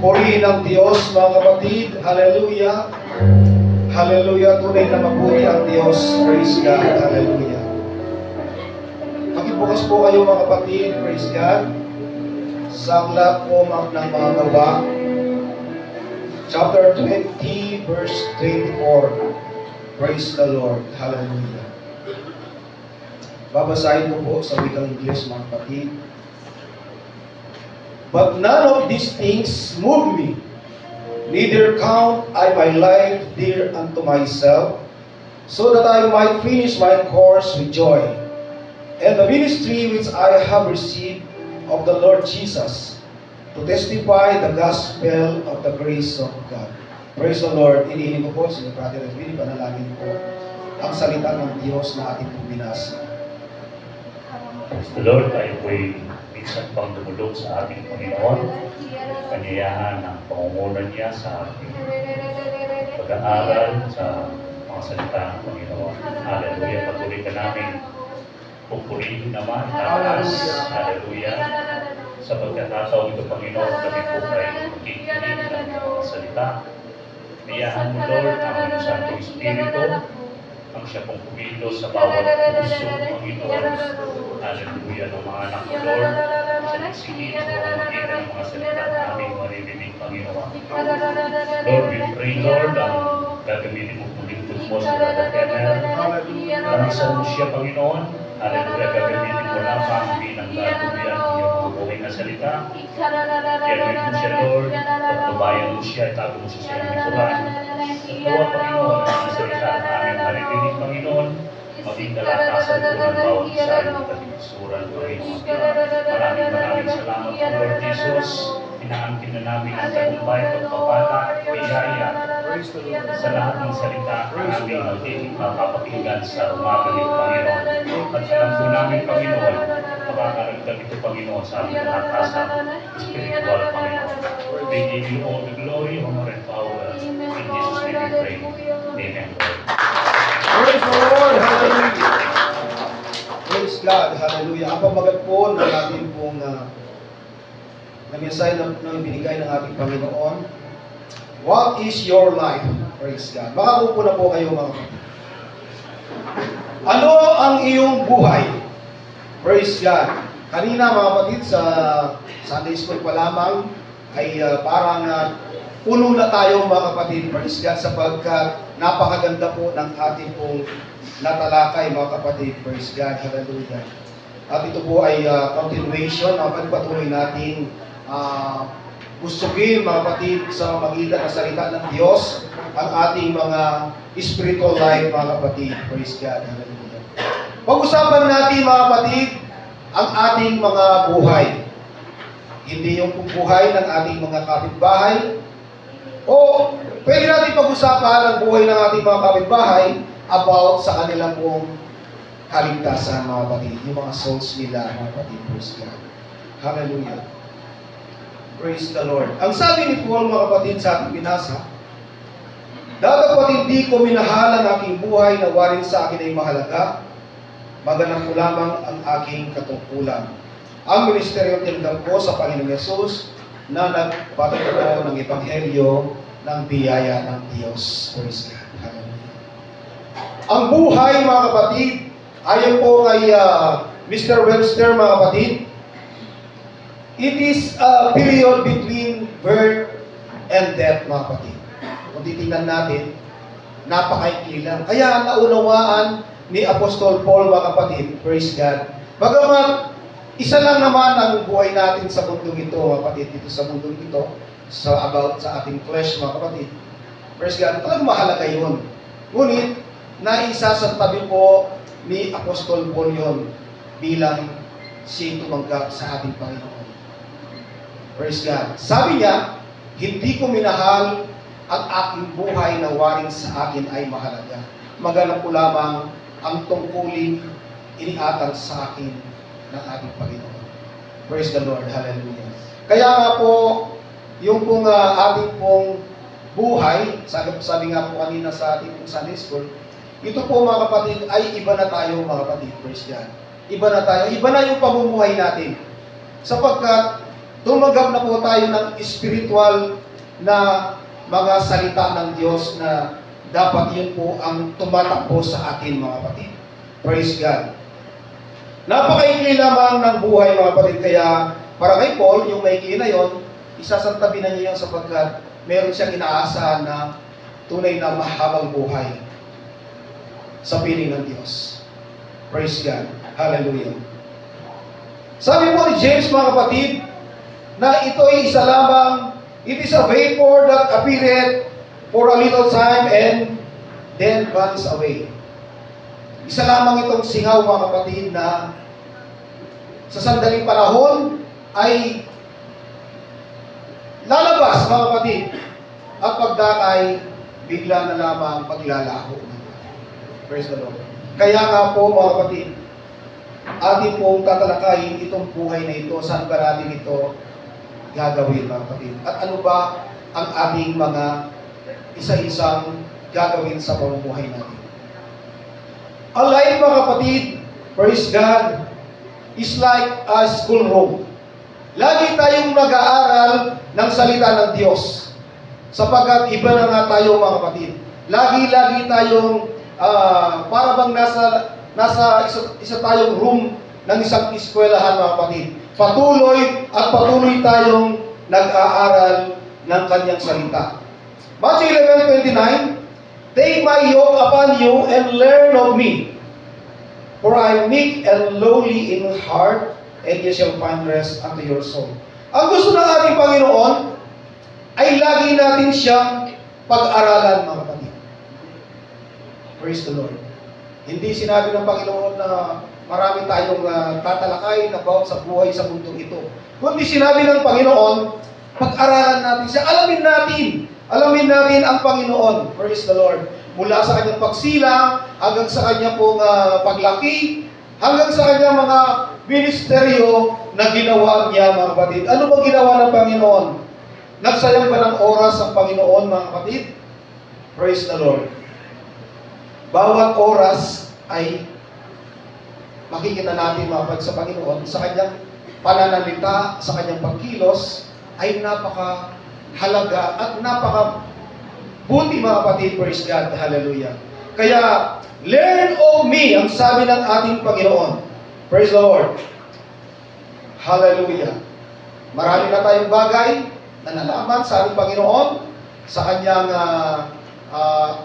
Purihin ang Diyos, mga kapatid. Hallelujah. Hallelujah. Tunay na mabuti ang Diyos. Praise God. Hallelujah. Makibukas po kayo, mga kapatid. Praise God. Sa aklat po ng mga gawa. Chapter 20, verse 24. Praise the Lord. Hallelujah. Babasahin ko po sa wikang English, mga kapatid. But none of these things move me, neither count I my life dear unto myself, so that I might finish my course with joy, and the ministry which I have received of the Lord Jesus, to testify the gospel of the grace of God. Praise the Lord. Inihiling ko po, Sr. Brother Edwin, panalangin po ang salita ng Diyos na ating puminasa. Praise the Lord, tayo po'y minsan pang dumulog sa ating Panginoon, kanyayahan ng pangungunan niya sa ating pag-aaral sa mga salita ng Panginoon. Hallelujah. Patuloy ka namin pupurihin naman, taas. Hallelujah. Sa pagkakataon ito, Panginoon, kami po ay makikinig ng mga salita. Kanyayahan mo, Lord, ang iyong Santo Espiritu, ang siya pong pumilos sa bawat puso, Panginoon. Hallelujah, ng mga anak ko, Lord. Siya nagsigit sa pamamagitan ng mga salita na aming maririnig, Panginoon. Lord, we pray, Lord, ang gagamitin mo po lingkod mo sa Brother Kenneth. Kamisan mo siya, Panginoon. Hallelujah, gagamitin mo lamang bilang gagawin ang iyong mga buhay na salita. Gagawin mo siya, Lord. Pagtubayan mo siya, itago mo siya sa iyong likuran. Tuwa, Panginoon, ang mga salita na aming maririnig, Panginoon. Maging kalakasan po ng bawat isa ng katisuran, Panginoon. Maraming salamat po, Lord Jesus. Inaangkin na namin ang tagumpay, pagpapala, biyaya sa lahat ng salita na aming mapapakinggan sa umaga nito, Panginoon. At alam po namin, Panginoon, makakaragdag ito, Panginoon, sa aming kalakasan, spiritual, Panginoon. We give you all the glory, honor, and power. In Jesus' name we pray. Amen. Praise the Lord! Hallelujah! Praise God! Hallelujah! Ang pamagat po ng ating pong na mensahe na binigay ng ating Panginoon. What is your life? Praise God! Makakupo na po kayo, mga kapatid. Ano ang iyong buhay? Praise God! Kanina, mga kapatid, sa Sunday School pa lamang, ay parang puno na tayo, mga kapatid. Praise God, sapagkat napakaganda po ng ating pong natalakay, mga kapatid. Praise God, hallelujah. At ito po ay continuation, mga patuloy natin gustugin, mga kapatid, sa magitan ng salita ng Diyos, ang ating mga spiritual life, mga kapatid. Praise God, hallelujah. Pag-usapan natin, mga kapatid, ang ating mga buhay. Hindi yung buhay ng ating mga kapitbahay, o pwede natin pag-usapan ang buhay ng ating mga kapitbahay about sa kanilang pong kaligtasan, mga kapatid. Yung mga souls nila, mga kapatid. Praise God. Hallelujah. Praise the Lord. Ang sabi ni Paul, mga kapatid, sa ating binasa, "Datapwat hindi ko minahal ang aking buhay na warin sa akin ay mahalaga, maganap ko lamang ang aking katungkulan. Ang ministeryo tinanggap ko sa Panginoong Yesus na nagpatotoo ng Ebanghelyo ng biyaya ng Diyos." Praise God. Hallelujah. Ang buhay, mga kapatid, ayon po kay Mr. Webster, mga kapatid, it is a period between birth and death, mga kapatid. Kung titingnan natin, napakaikli lang. Kaya naunawaan ni Apostol Paul, mga kapatid, praise God. Bagamat isa lang naman ang buhay natin sa mundong ito, mga kapatid, dito sa mundong ito, about sa ating flesh, mga kapatid. Praise God, talagang mahalaga yun. Ngunit, naisa sa tabi po ni Apostol Paul yun bilang siya tumanggap sa ating Panginoon. Praise God. Sabi niya, "Hindi ko minahal ang aking buhay na waring sa akin ay mahalaga. Maganap ko lamang ang tungkulin iniatang sa akin ng ating Panginoon." Praise the Lord. Hallelujah. Kaya nga po, yung pong ating pong buhay, sabi nga po kanina sa ating pong Sunday School, ito po, mga kapatid, ay iba na tayo, mga kapatid. Praise God. Iba na tayo. Iba na yung pamumuhay natin. Sapagkat tumanggap na po tayo ng spiritual na mga salita ng Diyos na dapat yun po ang tumatakbo sa atin, mga kapatid. Praise God. Napakaikli lamang ng buhay, mga kapatid. Kaya para kay Paul, yung maikli na yon, isasantabi na niya yan sapagkat meron siyang inaasahan na tunay na mahabang buhay sa piling ng Diyos. Praise God. Hallelujah. Sabi po ni James, mga kapatid, na ito ay isa lamang, it is a vapor that appeareth for a little time and then runs away. Isa lamang itong singaw, mga kapatid, na sa sandaling panahon ay lalabas, mga kapatid, at pagdakay, bigla na lamang paglalaho. Praise the Lord. Kaya nga po, mga kapatid, atin pong tatalakayin itong buhay na ito, saan ba natin ito gagawin, mga kapatid? At ano ba ang ating mga isa-isang gagawin sa pamumuhay natin? Ang life, mga kapatid, praise God, is like a schoolroom. Lagi tayong nag-aaral ng salita ng Diyos. Sapagkat iba na nga tayo, mga kapatid. Lagi-lagi tayong para bang nasa isa tayong room ng isang eskwelahan, mga kapatid. Patuloy tayong nag-aaral ng kanyang salita. Matthew 11:29, take my yoke upon you and learn of me, for I am meek and lowly in heart, and you shall find rest unto your soul. Ang gusto ng ating Panginoon ay lagi natin siyang pag-aralan, mga kapatid. Praise the Lord. Hindi sinabi ng Panginoon na marami tayong tatalakay about sa buhay sa mundong ito. Kundi sinabi ng Panginoon, pag-aralan natin siya, alamin natin ang Panginoon. Praise the Lord. Mula sa kanyang pagsilang, hanggang sa kanyang pong paglaki, hanggang sa kanyang mga ministeryo na ginawa niya, mga kapatid. Ano ba ginawa ng Panginoon? Nagsayang ba ng oras ang Panginoon, mga kapatid? Praise the Lord. Bawat oras ay makikita natin, mga kapatid, sa Panginoon, sa kanyang pananalita, sa kanyang pagkilos, ay napaka-halaga at napaka-buti, mga kapatid. Praise God. Hallelujah. Kaya, learn of me, ang sabi ng ating Panginoon. Praise the Lord. Hallelujah. Marami na tayong bagay na nalaman sa ating Panginoon, sa kanyang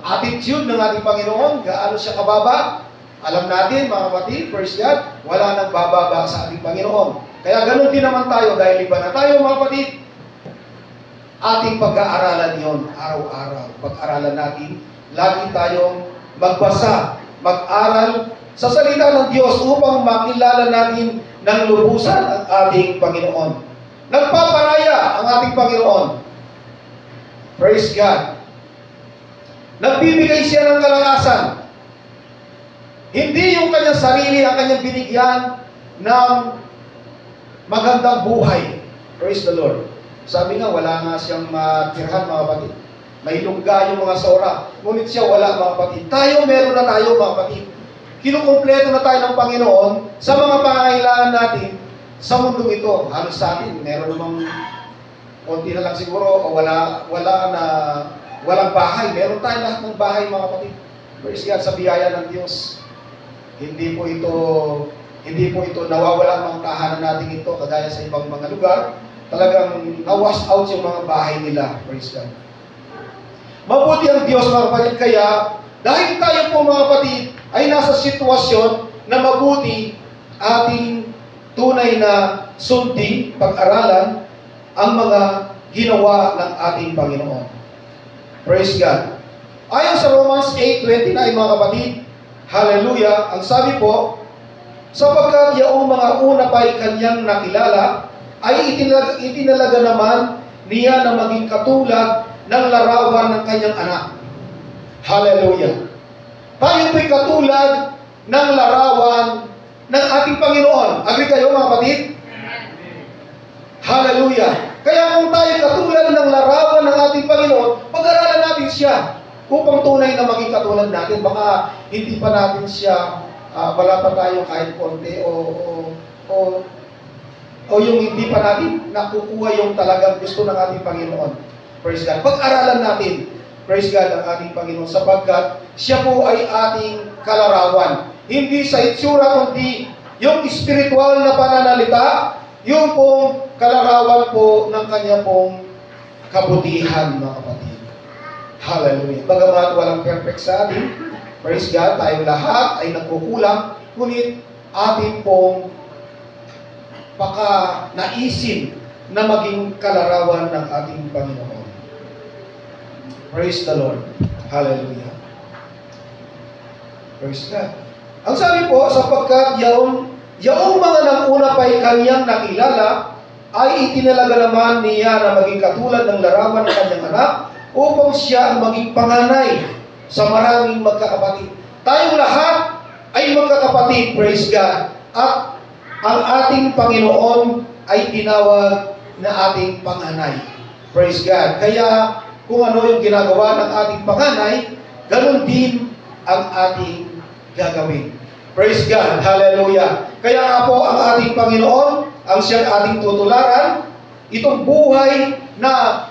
attitude ng ating Panginoon, gaano siya kababa. Alam natin, mga kapatid, praise God, wala nang bababa sa ating Panginoon. Kaya ganun din naman tayo, dahil iba na tayo, mga kapatid, ating pag-aaralan yon araw-araw. Pag-aralan natin, lagi tayong magbasa, mag-aral sa salita ng Diyos upang makilala natin ng lubusan ang ating Panginoon. Nagpaparaya ang ating Panginoon. Praise God. Nagbibigay siya ng kalakasan. Hindi yung kanyang sarili ang kanyang binigyan ng magandang buhay. Praise the Lord. Sabi nga, wala nga siyang matirhan, mga kapatid. May lungga yung mga sora. Ngunit siya wala, mga kapatid. Tayo, meron na tayo, mga kapatid. Kinukumpleto na tayo ng Panginoon sa mga pangangailangan natin sa mundong ito. Halos sa atin, meron namang konti na lang siguro o walang bahay. Meron tayo lahat ng bahay, mga kapatid. Praise God, sa biyaya ng Diyos. Hindi po ito nawawala ang tahanan natin ito kagaya sa ibang mga lugar. Talagang na-wash out yung mga bahay nila. Praise God. Mabuti ang Diyos, mga kapatid. Kaya, dahil tayo po, mga kapatid, ay nasa sitwasyon na mabuti ating tunay na sundin, pag-aralan, ang mga ginawa ng ating Panginoon. Praise God. Ayon sa Romans 8:29, mga kapatid, hallelujah, ang sabi po, sapagkat yaong mga una pa'y kanyang nakilala, ay itinalaga naman niya na maging katulad ng larawan ng kanyang anak. Hallelujah. Tayo po'y katulad ng larawan ng ating Panginoon. Agree kayo, mga kapatid? Hallelujah. Kaya kung tayo katulad ng larawan ng ating Panginoon, pag-aralan natin siya upang tunay na maging katulad natin. Baka hindi pa natin siya, wala pa tayo kahit konti o o yung hindi pa natin nakukuha yung talagang gusto ng ating Panginoon. Praise God. Pag-aralan natin, praise God, ang ating Panginoon sapagkat siya po ay ating kalarawan. Hindi sa itsura, kundi yung spiritual na pananalita, yung pong kalarawan po ng kanya pong kabutihan, mga kapatid. Hallelujah. Bagamat walang perfect sa atin, praise God, tayong lahat ay nagkukulang, ngunit ating pong naisin na maging kalarawan ng ating Panginoon. Praise the Lord. Hallelujah. Praise God. Ang sabi po, sapagkat yaong mga nanguna pa'y kanyang nakilala, ay itinalaga naman niya na maging katulad ng larawan ng kanyang anak, upang siya ang maging panganay sa maraming magkakapatid. Tayong lahat ay magkakapatid, praise God. At ang ating Panginoon ay tinawag na ating panganay. Praise God. Kaya kung ano yung ginagawa ng ating panganay, ganun din ang ating gagawin. Praise God. Hallelujah. Kaya nga po ang ating Panginoon, ang siyang ating tutularan, itong buhay na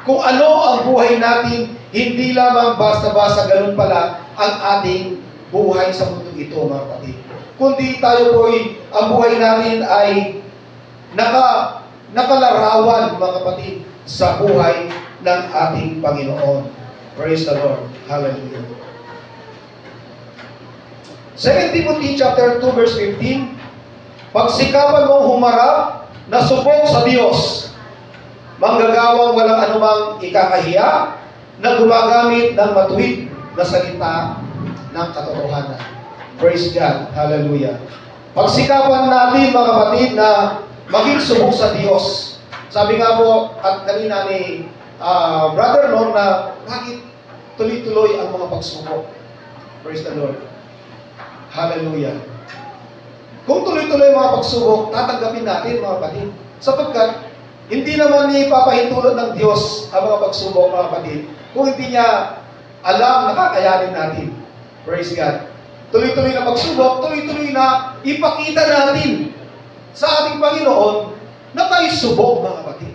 kung ano ang buhay natin, hindi lamang basta-basta ganun pala ang ating buhay sa mundo ito, mga kapatid. Kundi tayo po'y, ang buhay natin ay nakalarawan, mga kapatid, sa buhay ng ating Panginoon. Praise the Lord. Hallelujah. 2 Timothy chapter 2 verse 15, pagsikapan mong humarap na subok sa Diyos, manggagawang walang anumang ikakahiya, na gumagamit ng matuwid na salita ng katotohanan. Praise God. Hallelujah. Pagsikapan natin, mga kapatid, na maging subok sa Diyos. Sabi nga po, at kanina ni Brother Lon, na bakit tuloy-tuloy ang mga pagsubok. Praise the Lord. Hallelujah. Kung tuloy-tuloy ang mga pagsubok, tatanggapin natin, mga kapatid. Sapagkat, hindi naman ipapahintulot ng Diyos ang mga pagsubok, mga kapatid, kung hindi niya alam na kakayanin natin. Praise God. Tuloy-tuloy na pagsubok, tuloy-tuloy na ipakita natin sa ating Panginoon na tayo subok, mga kapatid.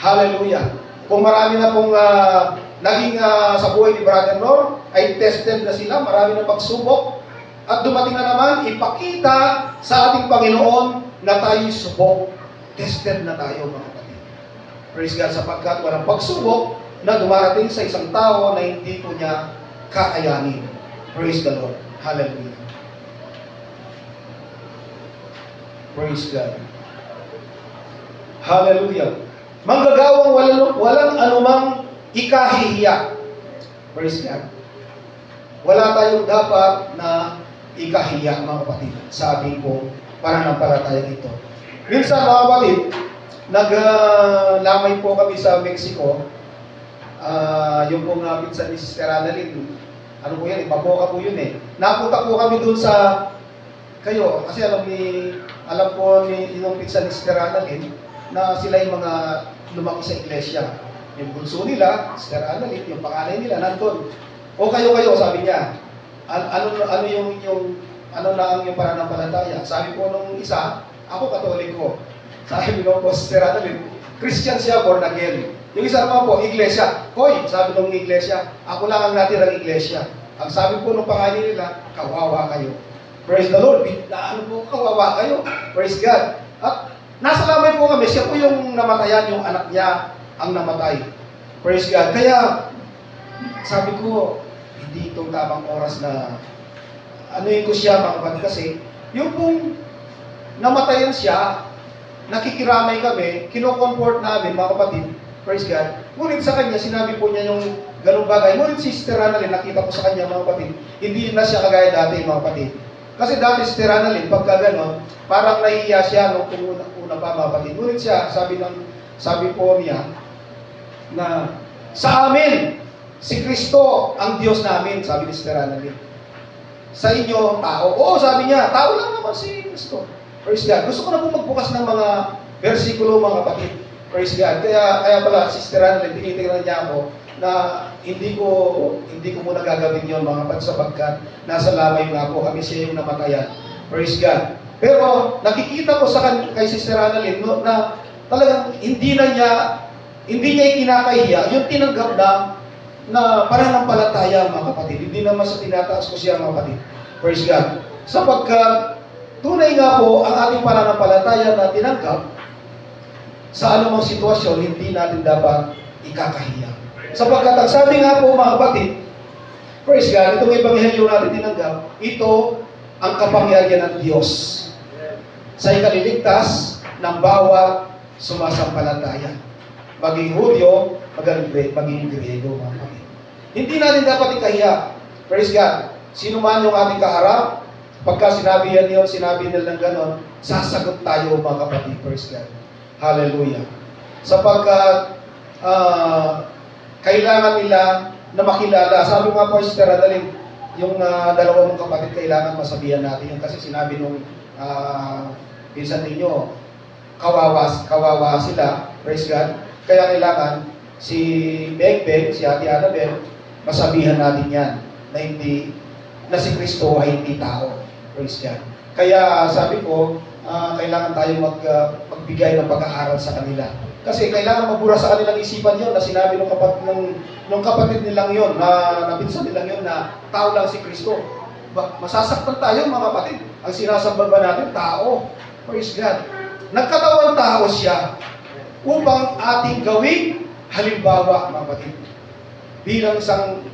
Hallelujah. Kung marami na pong naging sa buhay ni Brother Nor, ay tested na sila, marami na pagsubok, at dumating na naman, ipakita sa ating Panginoon na tayo subok. Tested na tayo, mga kapatid. Praise God, sapagkat walang pagsubok na dumarating sa isang tao na hindi po niya kakayanin. Praise the Lord. Hallelujah. Praise God. Hallelujah. Manggagawang walang anumang ikahihiya. Praise God. Wala tayong dapat na ikahiya, mga kapatid, sa ating po pananampalataya ito. Minsan, mga kapatid, naglamay po kami sa Mexico. Yung pong pinsan ni Sister Annalyn, ano po yan, Ibaboka po yun eh. Napunta po kami dun sa kayo, kasi alam po ni yung pinsan ni Sister Annalyn na sila yung mga lumaki sa iglesia. Yung bunso nila, Sister Annalyn, yung panganay nila, nandun. O kayo, sabi niya, ano na ang yung pananampalataya? Sabi po nung isa, ako Katoliko. Sabi nung po, Sister Annalyn, Christian siya, born again. Yung isa naman po, iglesia. Hoy, sabi nung iglesia, ako lang ang natirang iglesia. Ang sabi po nung pangalan nila, kawawa kayo. Praise the Lord. Ano po, kawawa kayo. Praise God. At nasa lamay po kami, siya po yung namatayan, yung anak niya ang namatay. Praise God. Kaya, sabi ko, hindi itong tamang oras na anuin ko siya, mga kapatid, kasi yung pong namatayan siya, nakikiramay kami, kino-comfort namin, mga kapatid, praise God. Ngunit sa kanya, sinabi po niya yung ganung bagay. Ngunit si Sister Annalyn, nakita ko sa kanya, mga kapatid, hindi na siya kagaya dati, mga kapatid. Kasi dati si Sister Annalyn, pagka gano'n, parang nahihiya siya nung una pa, mga kapatid. Ngunit siya, sabi po niya, na sa amin, si Kristo ang Diyos namin, sabi ni Sister Annalyn. Sa inyo, tao. Oo, sabi niya, tao lang naman si Kristo. Praise God. Gusto ko na po magbukas ng mga versikulo, mga kapatid. Praise God. Kaya pala, Sister Annalyn, tinitingnan niya ako na hindi ko muna gagawin yon, mga kapatid, sapagkat nasa lamay nga po kami, siya yung namatayan. Praise God. Pero nakikita ko kay Sister Annalyn no, na talagang hindi niya ikinakahiya yung tinanggap na pananampalataya, mga kapatid. Hindi naman sa tinataas ko siya, mga kapatid. Praise God. Sapagkat tunay nga po ang ating pananampalataya na tinanggap sa anumang sitwasyon, hindi natin dapat ikakahiya. Sapagkat ang sabi nga po, mga kapatid, praise God, itong ebanghelyo natin tinanggap, ito ang kapangyarihan ng Diyos sa ikaliligtas ng bawat sumasampalataya. Maging Hudyo, maging Griego, mga kapatid. Hindi natin dapat ikahiya. Praise God. Sino man yung ating kaharap, pagka sinabi nila ng ganon, sasagot tayo, mga kapatid. Praise God. Hallelujah. Sapagkat kailangan nila na makilala. Sabi nga po, Sister Annalyn, yung dalawa mong kapatid, kailangan masabihan natin yun. Kasi sinabi nung pinsan ninyo, kawawa sila. Praise God. Kaya kailangan si Begbeg, si Ate Annabel, masabihan natin yan na si Kristo ay hindi tao. Praise God. Kaya sabi ko, kailangan tayo magbigay ng pag-aaral sa kanila. Kasi kailangan mabura sa kanilang isipan yon na sinabi ng kapatid nilang yon, na pinsan nilang yon na tao lang si Kristo. Masasaktan tayo, mga kapatid. Ang sinasamba ba natin, tao. Praise God. Nagkatawang tao siya upang ating gawing halimbawa, mga kapatid. Bilang isang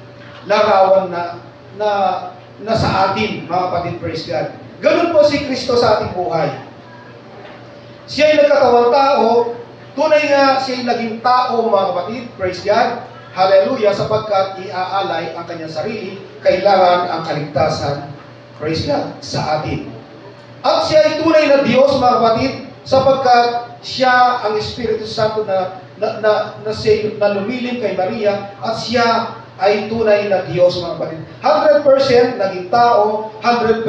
larawan na sa atin, mga kapatid, praise God. Ganun po si Kristo sa ating buhay. Siya ay nagkatawang tao, tunay nga siya ay naging tao, mga kapatid, praise God. Hallelujah, sapagkat iaalay ang kanyang sarili, kailangan ang kaligtasan, praise God, sa atin. At siya ay tunay na Diyos, mga kapatid, sapagkat siya ang Espiritu Santo na lumilim kay Maria, at siya ay tunay na Diyos, mga kapatid. 100% naging tao, 100%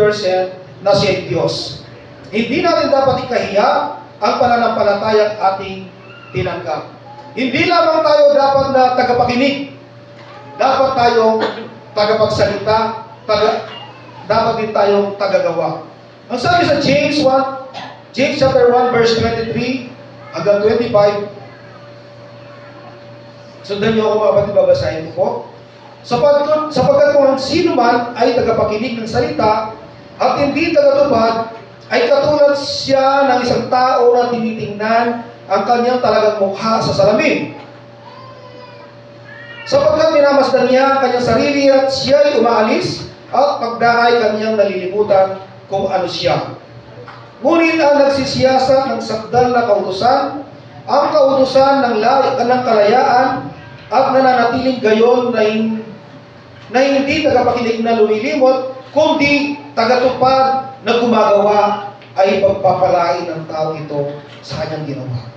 na siya ay Diyos. Hindi natin dapat ikahiya ang pananampalatayang ating tinanggap. Hindi lamang tayo dapat na tagapakinig. Dapat tayong tagapagsalita, dapat din tayong tagagawa. Ang sabi sa James chapter 1, verse 23 hanggang 25, sundan niyo ako, mga kapatid, babasahin ko po. Sapagkat kung ang sino man ay tagapakinig ng salita at hindi tagatupad, ay katulad siya ng isang tao na tinitingnan ang kanyang talagang mukha sa salamin. Sapagkat minamasdan niya ang kanyang sarili at siya ay umaalis at pagdaray kanyang nalilimutan kung ano siya. Ngunit ang nagsisiyasat ng sakdal na kautusan, ang kautusan ng kalayaan at nananatiling gayon na hindi tagapakinig na lumilimot, kundi tagatupad na gumagawa, ay pagpapalain ng tao ito sa kanyang ginawa.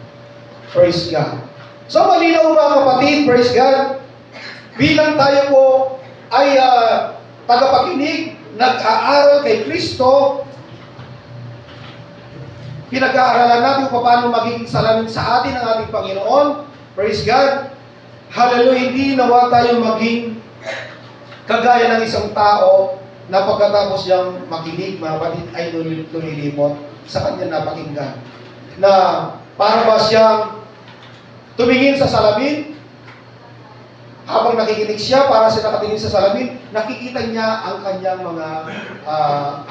Praise God. So malinaw, mga kapatid, praise God, bilang tayo po ay tagapakinig, nag-aaral kay Kristo, pinag-aaralan natin kung paano magiging salamin sa atin ang ating Panginoon. Praise God. Hallelujah. Hindi nawa tayo maging kagaya ng isang tao na pagkatapos niyang makinig, mga kapatid, ay lumilimot sa kanya napakinggan. Na para ba siyang tumingin sa salamin, habang nakikinig siya, para siya nakatingin sa salamin, nakikita niya ang kanyang mga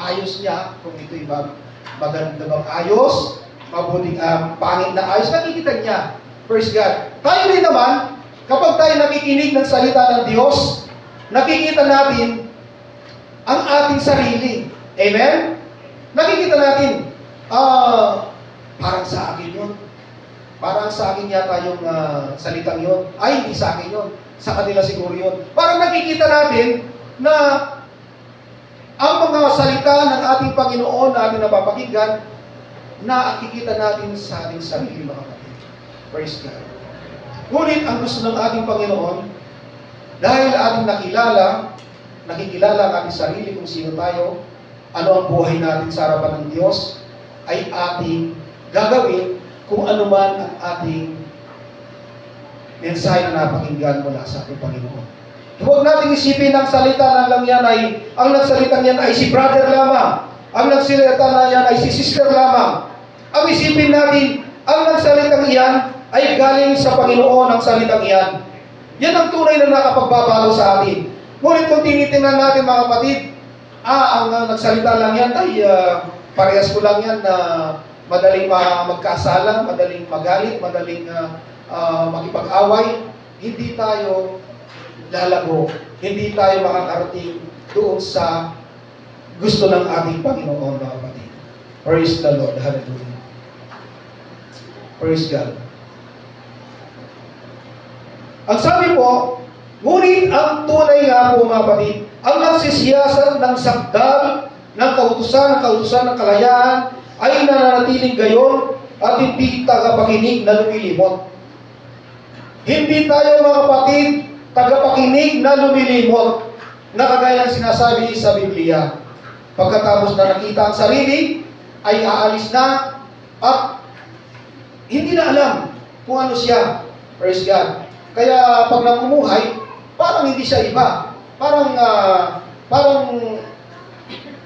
ayos niya, kung ito'y maganda bang ayos, mabuting pangit na ayos, nakikita niya. Praise God. Tayo rin naman, kapag tayo nakikinig ng salita ng Diyos, nakikita natin ang ating sarili. Amen? Nakikita natin, parang sa akin yun. Parang sa akin yata yung salitang yun. Ay, hindi sa akin yun. Sa kanila siguro yun. Parang nakikita natin na ang mga salita ng ating Panginoon na ating napapakinggan, nakikita natin sa ating sarili, mga kapatid. Praise God. Ngunit ang gusto ng ating Panginoon, dahil ating nakikilala ang ating sarili kung sino tayo, ano ang buhay natin sa harapan ng Diyos, ay ating gagawin kung ano man ang ating mensahe na napakinggan mula sa ating Panginoon. Huwag natin isipin ang salita ng lang yan ang nagsalitang yan ay si brother lamang. ang nagsalita na yan ay si sister lamang. Ang isipin natin, ang nagsalitang iyan ay galing sa Panginoon ang salitang iyan. Yan ang tunay na nakapagbabago sa atin. Ngunit kung tinitingnan natin mga kapatid, ang nagsalita lang yan ay parehas ko lang yan na madaling magkasala, madaling magalit, madaling makipag-away. Hindi tayo lalago, hindi tayo makakarating doon sa gusto ng ating Panginoon mga kapatid. Praise the Lord. Hallelujah. Praise God. Ang sabi po, ngunit ang tunay nga po mga kapatid, ang nagsisiyasan ng sakdal ng kautusan ng kalayaan ay nananatiling gayon at hindi tagapakinig na lumilimot. Hindi tayo mga kapatid tagapakinig na lumilimot na kagaya ng sinasabi sa Biblia. Pagkatapos na nakita ang sarili, ay aalis na at hindi na alam kung ano siya. Praise God. Kaya pag namumuhay, parang hindi siya iba. Parang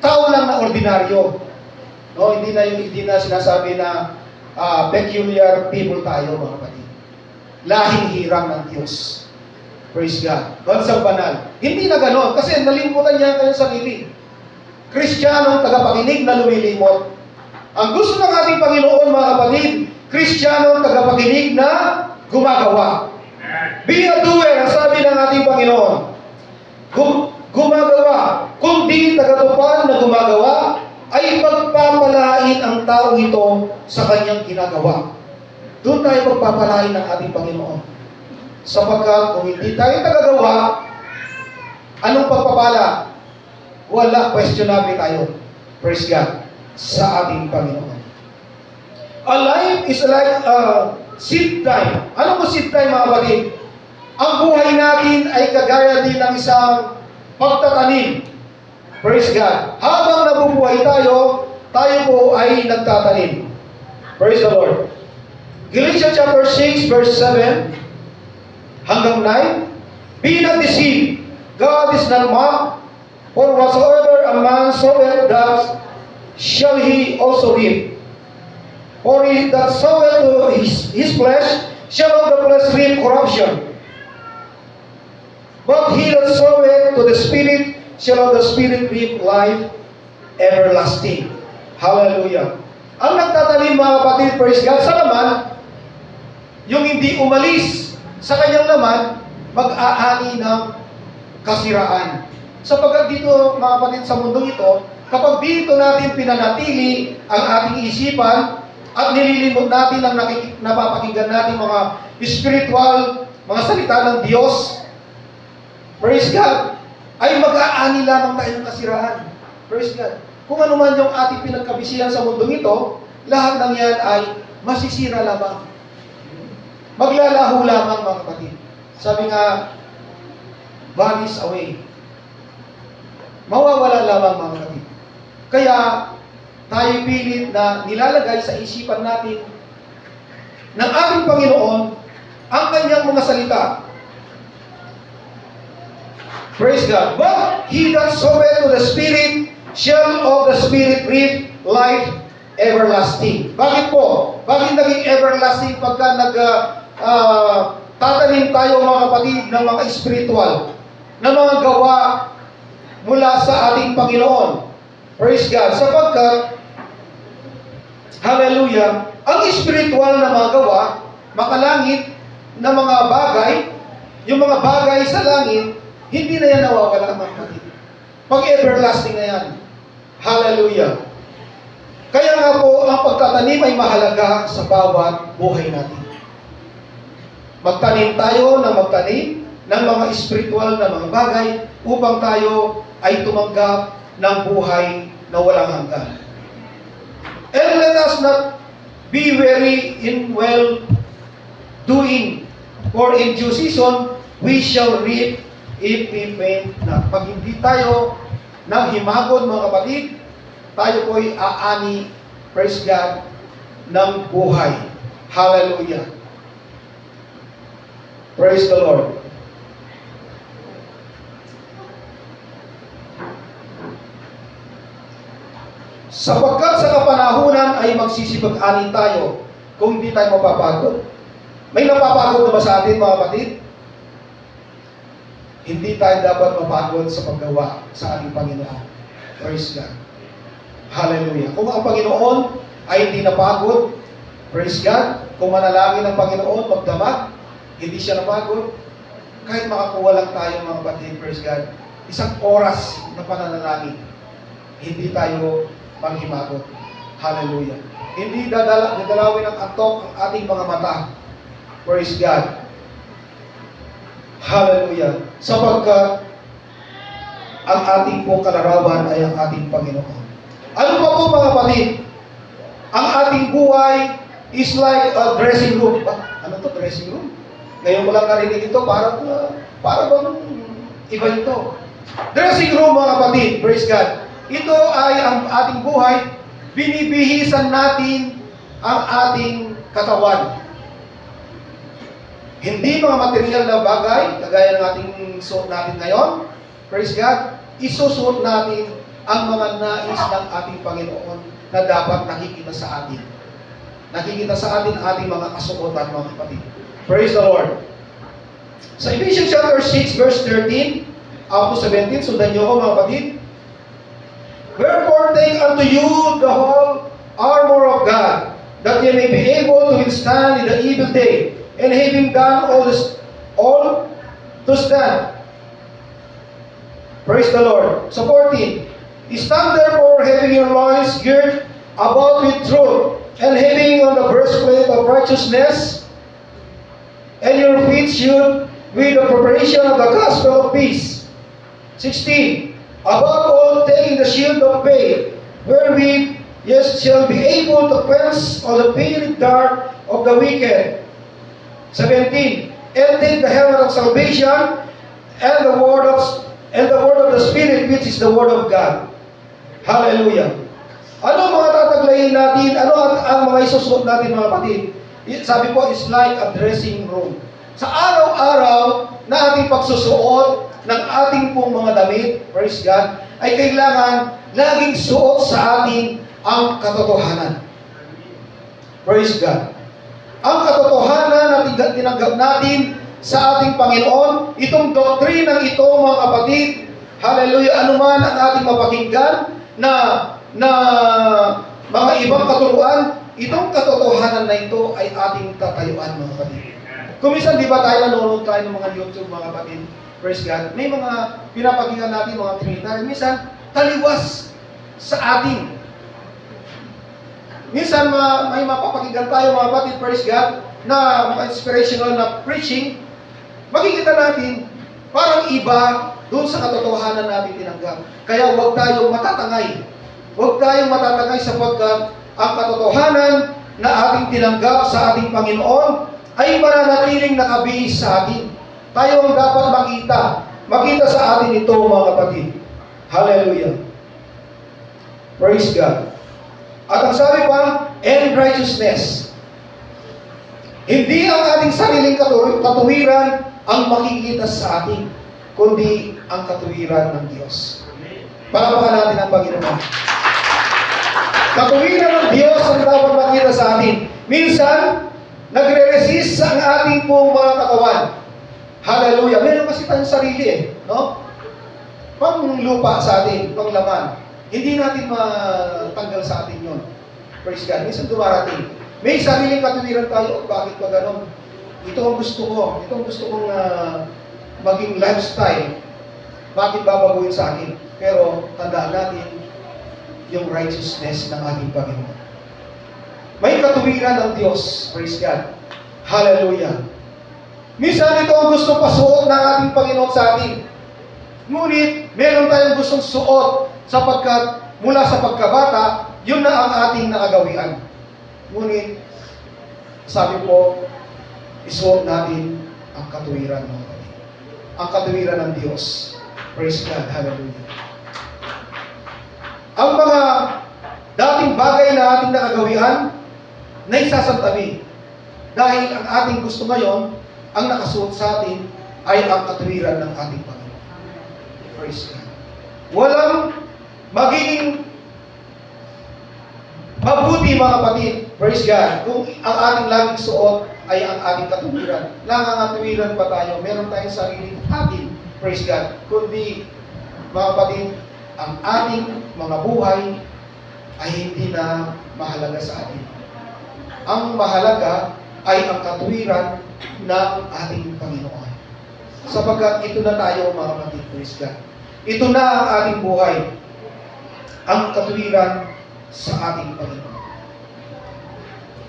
tao lang na ordinaryo. No, hindi na sinasabi na peculiar people tayo mga kapatid. Lahing hirang ng Diyos. Praise God. Bansang banal. Hindi na gano'n kasi nalimutan niya ang kanyang sarili. Kristiyanong tagapakinig na lumilimot. Ang gusto ng ating Panginoon mga kapatid, Kristiyanong tagapakinig na gumagawa. Be a doer, ang sabi ng ating Panginoon. Gumagawa. Kung di tagatupad na gumagawa, ay pagpapalain ang tao ito sa kanyang ginagawa. Doon tayo pagpapalain ng ating Panginoon. Sapagkat kung hindi tayo tagagawa, anong pagpapala? Wala, questionable tayo. Praise God. Sa ating Panginoon. A life is like seed time. Ano po seed time mga kapatid? Ang buhay natin ay kagaya din ng isang pagtatanim. Praise God. Habang nabubuhay tayo, tayo po ay nagtatanim. Praise the Lord. Galatians chapter 6 verse 7 hanggang 9. Be not deceived. God is not mocked. For whatsoever a man soweth, that shall he also reap. For he that soweth to his flesh shall of the flesh reap corruption. But he that soweth to the Spirit shall of the Spirit reap life everlasting. Hallelujah. Ang nagtatanim mga kapatid, praise God, sa laman, yung hindi umalis sa kanyang laman, mag-aani ng kasiraan. Sapagkat dito mga kapatid sa mundong ito, kapag dito natin pinanatili ang ating isipan at nililimot natin ang napapakinggan natin mga spiritual, mga salita ng Diyos, praise God, ay mag-aani lamang tayo ng kasiraan. Praise God. Kung ano man yung ating pinagkabisihan sa mundong ito, lahat ng yan ay masisira lamang. Maglalaho lamang mga kapatid. Sabi nga, vanish away. Mawawala lamang mga kapatid. Kaya, tayo pilit na nilalagay sa isipan natin ng ating Panginoon ang kanyang mga salita. Praise God. But he that soweth to the Spirit shall of the Spirit reap life everlasting. Bakit po? Bakit naging everlasting pagka tatanim tayo mga kapatid ng mga spiritual, ng mga gawa mula sa ating Panginoon? Praise God. Sapagkat, hallelujah, ang spiritual na mga gawa, makalangit na mga bagay, yung mga bagay sa langit, hindi na yan nawawala mga kapatid. Pag-everlasting na yan. Hallelujah. Kaya nga po, ang pagtatanim ay mahalaga sa bawat buhay natin. Magtanim tayo ng magtanim ng mga spiritual na mga bagay upang tayo ay tumanggap ng buhay na walang hanggan. And let us not be weary in well doing, for in due season we shall reap if we faint not. Pag hindi tayo nang himagod mga kapatid, tayo po'y aani, praise God, ng buhay. Hallelujah. Praise the Lord. Sapagkat sa kapanahunan ay magsisipag-anin tayo kung hindi tayo mapapagod. May napapagod na ba sa atin, mga kapatid? Hindi tayo dapat mapagod sa paggawa sa ating Panginoon. Praise God. Hallelujah. Kung ang Panginoon ay hindi napagod, praise God. Kung manalangin ng Panginoon, magdamag, hindi siya napagod. Kahit makakuha lang tayo, mga kapatid, praise God, isang oras na pananalangin, hindi tayo manghimagot. Hallelujah. Hindi dadalawin ng antok ang ating mga mata. Praise God. Hallelujah. Sapagkat ang ating pong kalarawan ay ang ating Panginoon. Ano pa po, mga kapatid? Ang ating buhay is like a dressing room. Ano to, dressing room? Ngayon ko lang narinig ito, parang iba ito. Dressing room, mga kapatid, praise God. Ito ay ang ating buhay, binibihisan natin ang ating katawan. Hindi mga material na bagay, kagaya ng ating suot natin ngayon, praise God, isusuot natin ang mga nais ng ating Panginoon na dapat nakikita sa atin. Nakikita sa atin ating mga kasuotan, mga kapatid. Praise the Lord. Sa Ephesians chapter 6, verse 13, up to 17, sundan niyo ako, mga kapatid. Wherefore take unto you the whole armor of God, that ye may be able to withstand in the evil day, and having done all to stand. Praise the Lord. So 14, stand therefore, having your loins girt about with truth, and having on the breastplate of righteousness, and your feet shod with the preparation of the gospel of peace. 16, above all, taking the shield of faith, wherewith ye shall be able to quench all the fiery dart of the wicked. 17, and take the helmet of salvation and the word of the Spirit, which is the word of God. Hallelujah. Ano mga tataglayin natin? Ano ang mga isusuot natin, mga kapatid? Sabi po, it's like a dressing room. Sa araw-araw na ating pagsusuot ng ating pong mga damit, praise God, ay kailangan laging suot sa atin ang katotohanan. Praise God. Ang katotohanan na tinanggap natin sa ating Panginoon, itong doktrinang ito, mga kapatid, hallelujah, anuman ang ating mapakinggan na mga ibang katuruan, itong katotohanan na ito ay ating tatayuan, mga kapatid. Kung minsan, di ba tayo nanonood tayo ng mga YouTube, mga kapatid, praise God, may mga pinapakinggan natin, mga Trinitarian, minsan, taliwas sa atin. Minsan, may mapapakinggan tayo, mga kapatid, praise God, na mga inspirational na preaching, makikita natin, parang iba doon sa katotohanan natin tinanggap. Kaya huwag tayong matatangay. Huwag tayong matatangay sapagkat ang katotohanan na ating tinanggap sa ating Panginoon ay mananatiling nakabihis sa atin. Tayo ang dapat makita sa atin ito, mga kapatid. Hallelujah. Praise God. At ang sabi pa, and righteousness. Hindi ang ating sariling katuwiran ang makikita sa atin, kundi ang katuwiran ng Diyos. Palakpakan natin ang Panginoon. Katuwiran ng Diyos ang dapat makita sa atin. Minsan, nagre-resist ang ating pong mga katawan. Hallelujah. Meron kasi tayong sarili no? Pang lupa sa atin, pang laman. Hindi natin matanggal sa atin yun. Praise God. Minsan dumarating. May sariling katuwiran tayo. Bakit ba ganon? Ito ang gusto ko. Ito ang gusto kong maging lifestyle. Bakit babaguhin sa akin? Pero tandaan natin yung righteousness ng ating Panginoon. May katuwiran ng Diyos. Praise God. Hallelujah. Minsan ito ang gustong pasuot ng ating Panginoon sa atin. Ngunit, meron tayong gustong suot sapagkat mula sa pagkabata, yun na ang ating nakagawian. Ngunit, sabi po, isuot natin ang katuwiran ng kapatid. Ang katuwiran ng Diyos. Praise God. Hallelujah. Ang mga dating bagay na ating nakagawian, na isasantabi. Dahil ang ating gusto ngayon, ang nakasuot sa atin, ay ang katuwiran ng ating Panginoon. Praise God. Walang magiging Mabuti mga kapatid, praise God, kung ang ating laging suot ay ang ating katuwiran. Nangangatuwiran pa tayo, meron tayong sariling atin, praise God. Kundi, mga kapatid, ang ating mga buhay ay hindi na mahalaga sa atin. Ang mahalaga ay ang katuwiran ng ating Panginoon. Sapagkat ito na tayo mga kapatid, praise God. Ito na ang ating buhay, ang katuwiran sa ating Panginoon.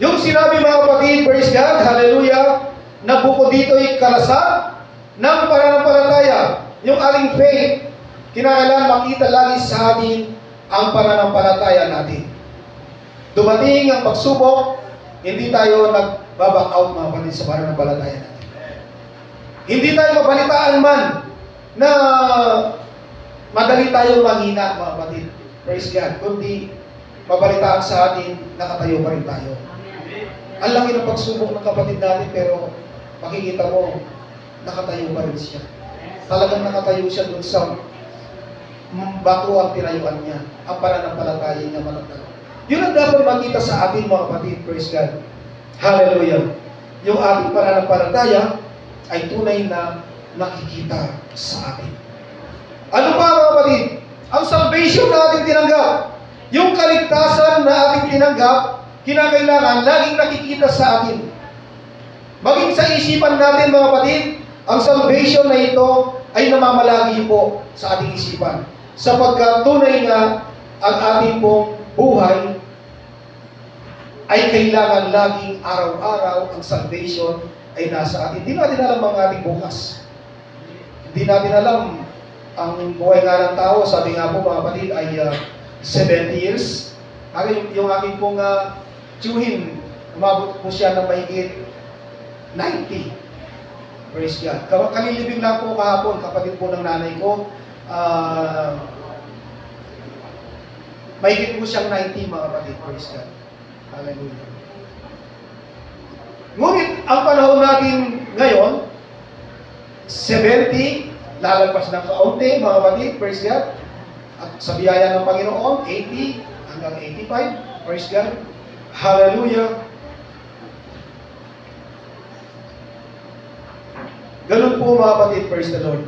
Yung sinabi mga kapatid, praise God, hallelujah, na bukod dito ay kalasan ng pananampalataya. Yung ating faith, kinakailangan makita lagi sa atin ang pananampalataya natin. Dumating ang pagsubok, hindi tayo nag-back out mga kapatid sa pananampalataya natin. Hindi tayo mabalitaan man na madali tayong manghina mga kapatid. Praise God. Kundi mabalitaan sa atin, nakatayo pa rin tayo. Ang laki ng pagsubok ng kapatid natin, pero makikita mo, nakatayo pa rin siya. Talagang nakatayo siya dun sa bato ang tinayuan niya. Ang pananampalataya niya matatag. Yun ang dapat makita sa atin mga kapatid. Praise God. Hallelujah. Yung ating pananampalataya ay tunay na nakikita sa atin. Ano pa mga kapatid? Ang salvation na ating tinanggap. Yung kaligtasan na ating tinanggap, kinakailangan laging nakikita sa atin. Maging sa isipan natin mga kapatid, ang salvation na ito ay namamalagi po sa ating isipan. Sapagkat tunay nga ang ating pong buhay ay kailangan laging araw-araw ang salvation ay nasa atin. Hindi natin alam ang ating bukas. Hindi natin alam ang buhay nga ng tao. Sabi nga po mga kapatid ay 70 years. Yung aking pong tiyuhin, umabot po siya ng mahigit 90. Praise God. Kalilibing lang po kahapon, kapatid po ng nanay ko. Mahigit po siyang 90 mga kapatid. Praise God. Hallelujah. Ngunit ang panahon natin ngayon, 70, lalagpas ng kaunti mga kapatid. Praise God. At sa biyaya ng Panginoon, 80 hanggang 85. Praise God. Hallelujah. Ganun po mga kapatid, praise the Lord.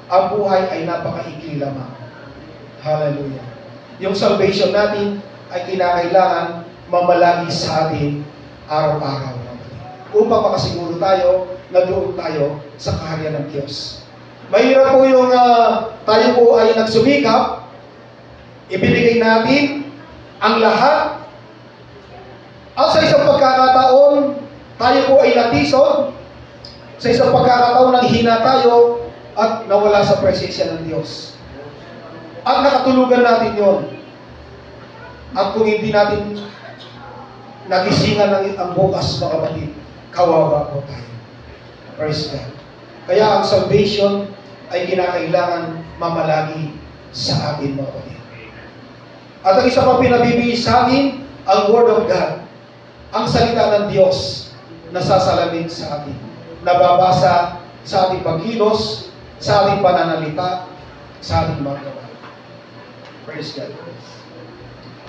Ang buhay ay napakaikli lamang. Hallelujah. Yung salvation natin ay kinakailangan mamalagi sa atin araw-araw. Upang makasiguro tayo na doon tayo sa kaharian ng Diyos. Mahirap po yung tayo po ay nagsumikap, ibinigay natin ang lahat. At sa isang pagkakataon, tayo po ay natisod. Sa isang pagkakataon, nanghina tayo at nawala sa presensya ng Diyos. At nakatulugan natin yon. At kung hindi natin nagisingan ang bukas, mga kapatid, kawawa po tayo. Praise God. Kaya ang salvation ay kinakailangan mamalagi sa atin, mga kapatid. At ang isa pa pinabibigay sa atin, ang Word of God. Ang salita ng Diyos na sasalamin sa atin. Nababasa sa ating pagkilos, sa ating pananalita, sa ating mga gawa. Praise God.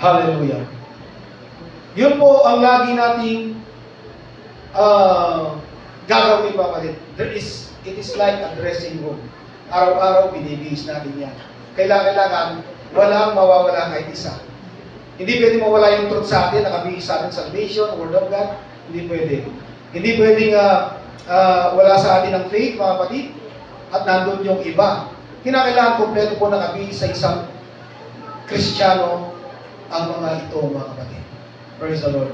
Hallelujah. Yun po ang lagi nating gagawin mga kapatid. It is like a dressing room. Araw-araw binibihis natin yan. Kailangan walang mawawala kahit isa. Hindi pwede mawala yung truth sa atin, nakabihis sa atin salvation, Word of God. Hindi pwede. Hindi pwedeng wala sa atin ang faith, mga kapatid, at nandun yung iba. Kinakailangan kompleto po nakabihis sa isang Kristiyano ang mga ito, mga kapatid. Praise the Lord.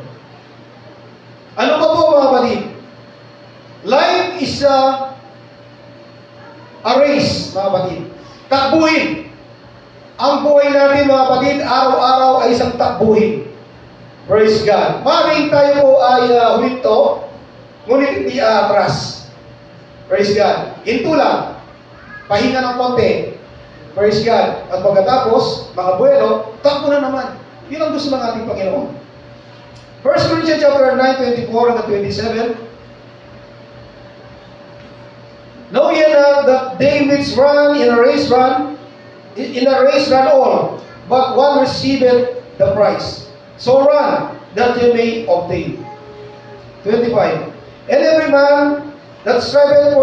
Ano pa po, mga kapatid? Life is a race, mga kapatid. Takbuhin. Ang buhay natin, mga kapatid, araw-araw ay isang takbuhin. Praise God. Maring tayo po ay huminto, ngunit hindi atras. Praise God. Hinto lang. Pahinga ng konti. Praise God. At pagkatapos, mga buwelo, takbo na naman. Yun ang gusto ng ating Panginoon. 1 Corinthians chapter 9, 24 hanggang 27. Know ye not that they which run in a race run all, but one receiveth the prize. So run, that you may obtain. 25. And every man that striveth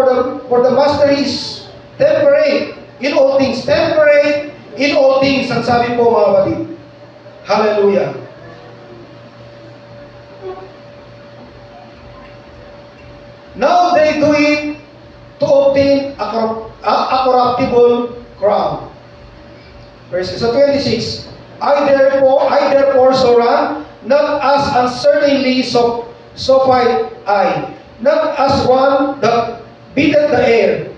for the mastery is temperate in all things. Temperate in all things, ang sabi po mga kapatid. Hallelujah. Now they do it to obtain a corruptible crown. Verse 26. I therefore so run, not as uncertainly so fight I, not as one that beateth the air.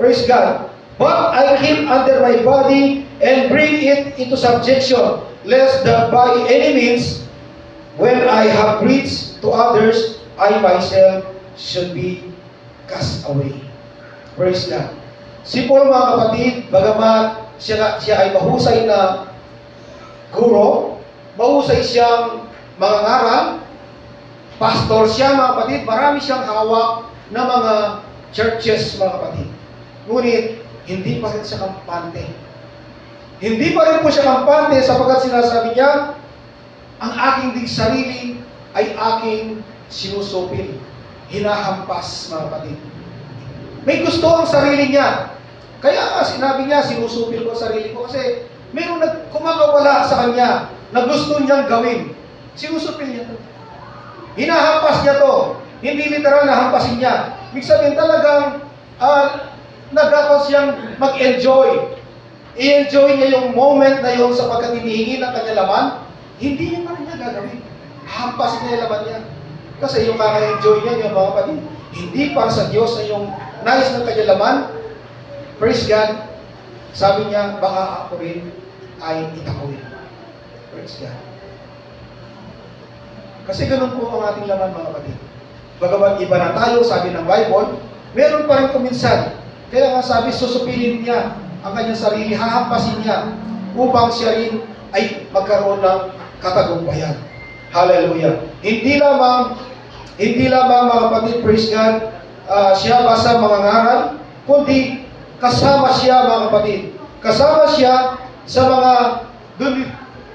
Praise God. But I keep under my body and bring it into subjection, lest that by any means, when I have preached to others, I myself should be cast away. Praise God. Si Paul, mga kapatid, bagamat siya ay mahusay na guro, mahusay siyang mangangaral, pastor siya, mga kapatid, marami siyang hawak na mga churches, mga kapatid. Ngunit, hindi pa rin siya kampante. Hindi pa rin po siya kampante sapagkat sinasabi niya, ang aking dig sarili ay aking sinusupil. Hinahampas, mga kapatid. May gusto ang sarili niya. Kaya nga sinabi niya, sinusupil ko ang sarili ko kasi mayroong kumakawala sa kanya na gusto niyang gawin. Sinusupil niya to. Hinahampas niya to. Hindi literal na hampasin niya. Ibig sabihin talagang nagdapat siyang mag-enjoy. I-enjoy niya yung moment na yun sapagkat hinihingi ng kanya laman, hindi niya pa rin niya gagawin. Hampasin niya yung laman niya. Kasi yung kaka-enjoy niya, yung mga kapatid, hindi para sa Diyos na yung nais ng kanya laman. Praise God. Sabi niya, baka ako rin ay itakawin. Praise God. Kasi ganun po ang ating laman, mga kapatid. Bagamat iba na tayo, sabi ng Bible, meron pa rin kuminsan. Kaya nga sabi, susupilin niya ang kanyang sarili, hahampasin niya upang siya rin ay magkaroon ng katagumpayan. Hallelujah. Hindi lamang mga kapatid, praise God, siya basta mangangaral, kundi kasama siya, mga kapatid. Kasama siya sa mga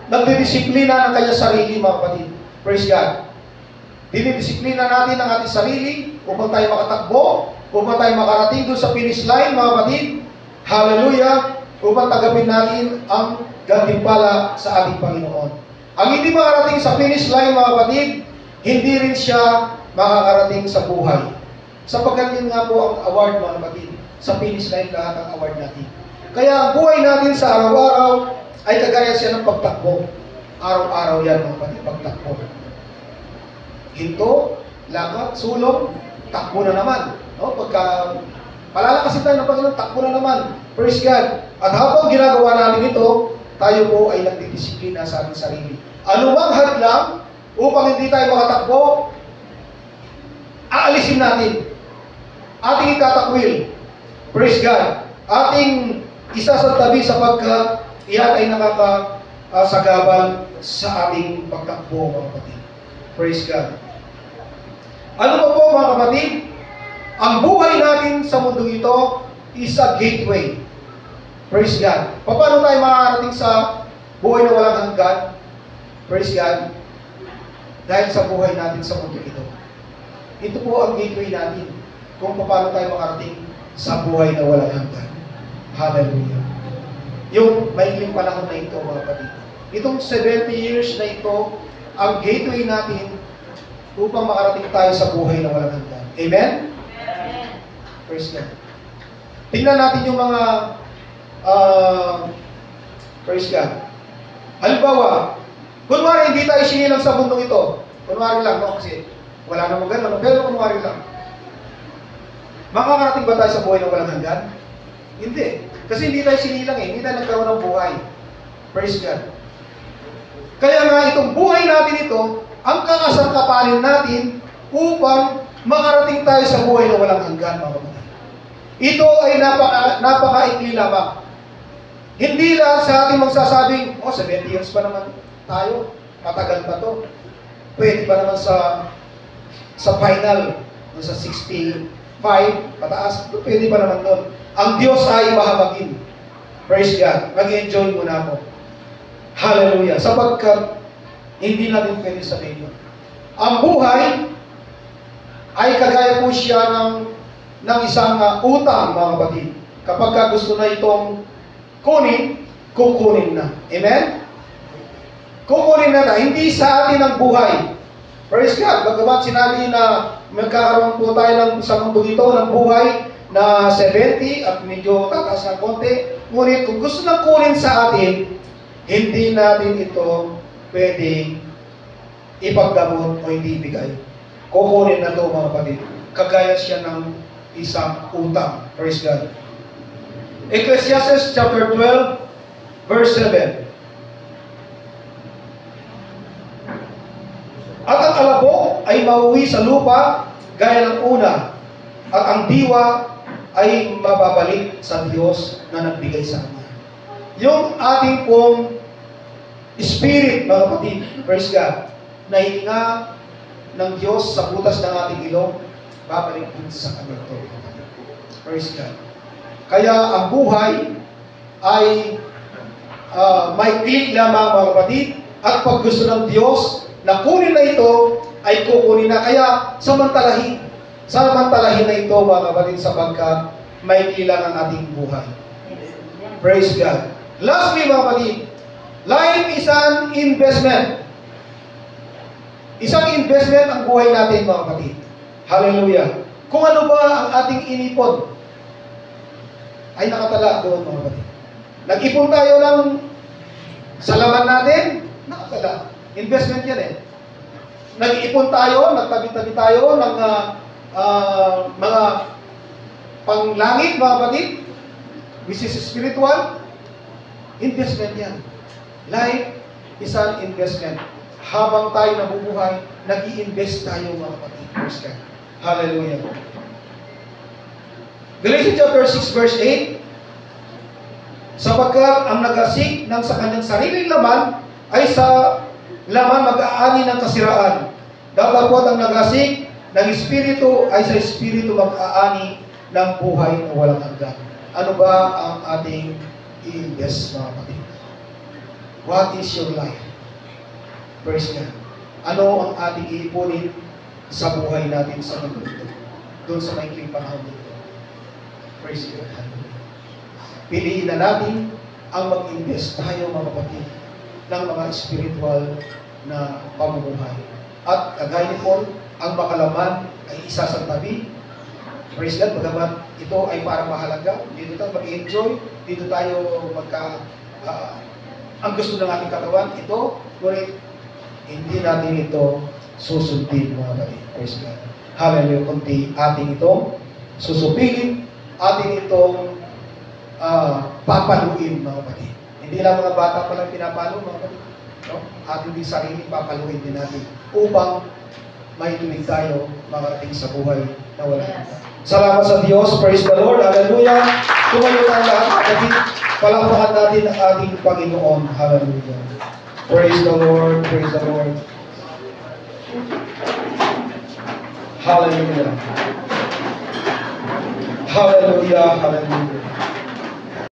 nagdidisiplina ng kanyang sarili, mga kapatid. Praise God. Dinidisiplina natin ang ating sarili upang tayo makatakbo, upang tayo makarating doon sa finish line, mga kapatid. Hallelujah! Upang tagapin natin ang gantimpala sa ating Panginoon. Ang hindi makarating sa finish line, mga kapatid, hindi rin siya makakarating sa buhay. Sapagkat yun nga po ang award, mga kapatid. Sa finish line lahat ang award natin. Kaya ang buhay natin sa araw-araw ay kagaya siya ng pagtakbo. Araw-araw yan, mga kapatid, pagtakbo. Hinto, lakad, sulong, takbo na naman. No? Pagka palalakasin tayo ng Panginoon, takbo na naman. Praise God. At habang ginagawa natin ito, tayo po ay nagdidisiplina sa ating sarili. Anumang hadlang upang hindi tayo makatakbo, aalisin natin. Ating itatakwil. Praise God. Ating isasantabi sapagkat iyan ay nakakasagabal sa ating pagtakbo, mga kapatid. Praise God. Ano ba po, mga kapatid? Ang buhay natin sa mundo ito is a gateway. Praise God. Paano tayo makakarating sa buhay na walang hanggan? Praise God. Dahil sa buhay natin sa mundo ito. Ito po ang gateway natin kung paano tayo makarating sa buhay na walang hanggan. Hallelujah. Yung maikling panahon na ito, mga kapatid. Itong 70 years na ito, ang gateway natin upang makarating tayo sa buhay na walang hanggan. Amen? Amen. Praise God. Tingnan natin yung mga praise God. Halimbawa, kunwari hindi tayo sinilang sa mundong ito. Kunwari lang, no? Kasi wala namang gano'n. Pero kunwari lang. Makakarating ba tayo sa buhay na walang hanggan? Hindi. Kasi hindi tayo sinilang eh. Hindi tayo nagkaroon ng buhay. Praise God. Kaya nga itong buhay natin ito, ang kakasangkapanin natin upang makarating tayo sa buhay na walang hanggan, mga kapatid. Ito ay napaka-ikli lamang. Hindi lang sa ating magsasabing, 70 years pa naman tayo, matagal pa to. Pwede pa naman sa final, sa 65, pataas, pwede pa naman doon. Ang Diyos ay mahabagin. Praise God. Mag-enjoy muna ako. Hallelujah. Sapagkat Hindi natin pwede sabihin yun. Ang buhay ay kagaya po siya ng isang utang, mga kapatid. Kapag gusto na itong kunin, kukunin na. Amen? Kukunin na. Hindi sa atin ang buhay. Praise God. Bagamat sinabi na magkakaroon po tayo sa mundo ito ng buhay na 70 at medyo tataas ng konti. Ngunit kung gusto nang kunin sa atin, hindi natin ito pwedeng ipagdamot o hindi ibigay. Kukunin na ito, mga kapatid. Kagaya siya ng isang utang. Praise God. Ecclesiastes chapter 12, verse 7. At ang alabok ay mauwi sa lupa gaya ng una, at ang diwa ay mababalik sa Diyos na nagbigay sa kanya. Yung ating pong spirit, mga kapatid, praise God, na hininga ng Diyos sa butas ng ating ilong, babalik din sa kanya ito. Praise God. Kaya ang buhay ay may click lamang, mga kapatid, at pag gusto ng Diyos na kunin na ito, ay kukunin na. Kaya samantalahin na ito, mga kapatid, sapagkat may kilang ang ating buhay. Praise God. Lastly, mga kapatid, life is an investment. Isang investment ang buhay natin, mga kapatid. Hallelujah. Kung ano ba ang ating inipon, ay nakatala doon, mga kapatid. Nag-ipon tayo ng salaman natin, nakatala. Investment yan eh. Nag-ipon tayo, nagtabi-tabi tayo ng mga panglangit, mga kapatid, which is spiritual, investment yan. Life is an investment. Habang tayo nabubuhay, nag-i-invest tayo, mga kapatid. Praise God. Hallelujah. Galatians chapter 6, verse 8, sapagkat ang nag-asik ng sa kanyang sariling laman ay sa laman mag-aani ng kasiraan. Datapwat ang nag-asik ng Espiritu ay sa Espiritu mag-aani ng buhay na walang hanggan. Ano ba ang ating i-invest, mga kapatid? What is your life? Praise God. Ano ang ating iipunin sa buhay natin sa mundo ito? Doon sa maikling panahon nito. Praise God. Piliin na natin ang mag-invest tayo, mga kapatid, ng mga spiritual na pamumuhay. At kagaya ni Paul, ang makalaman ay isa sa tabi. Praise God, bagamat ito ay parang mahalaga. Dito tayo mag-enjoy, dito tayo ang gusto ng ating katawan, ito, ngunit hindi natin ito susundin, mga kapatid. Praise God. Hallelujah, kundi ating itong susupilin, ating itong papaluin, mga kapatid. Hindi lang mga bata pa lang pinapalo, mga kapatid. No? Ating din sarili, papaluin din natin upang may tulig tayo makarating sa buhay na wala. Salamat sa Diyos. Praise the Lord. Hallelujah. Tumayo tayo lahat, kapatid. Palakpakan natin ang ating Panginoon. Hallelujah. Praise the Lord. Praise the Lord. Hallelujah. Hallelujah. Hallelujah.